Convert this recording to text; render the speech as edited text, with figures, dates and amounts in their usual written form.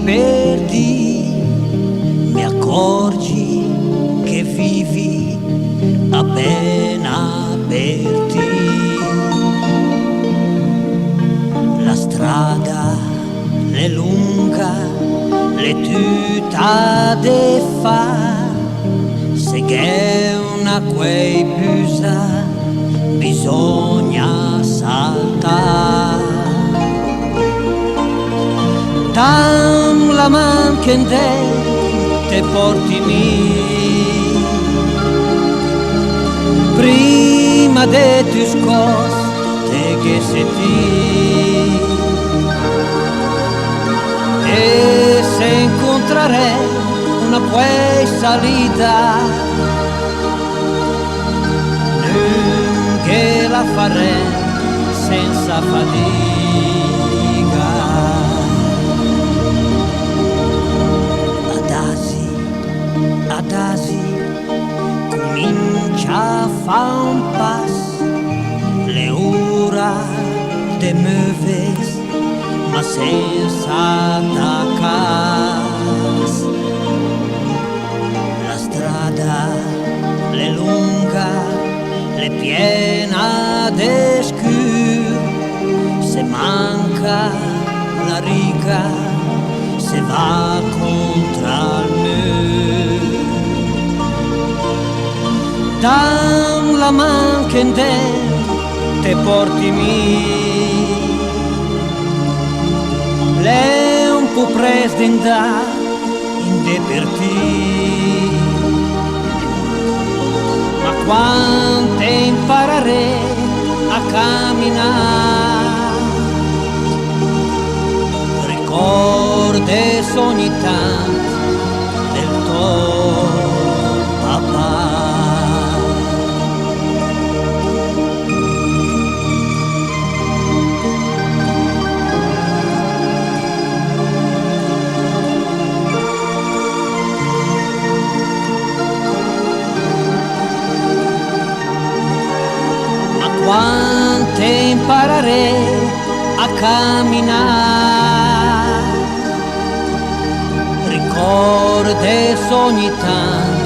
perdi, mi accorgi che vivi appena aperti. La strada è lunga, le tutta de fa, se che una quei busa bisogna saltare. Tam la man che te porti mi, prima de tu scos te che se ti, e se incontrare una quei salita, non che la farei senza fatica. Adasi comincia a fa un passo, le ora te muoves ma senza attaccas. La strada è lunga, è piena de scur, se manca la riga, se va contra il muro. Dam la man che te porti mi, l'è un po' presto in de per ti, ma quante imparare a camminare, ricordi ogni tanto del tuo papà. Quante imparare a camminare, ricordi ogni tanto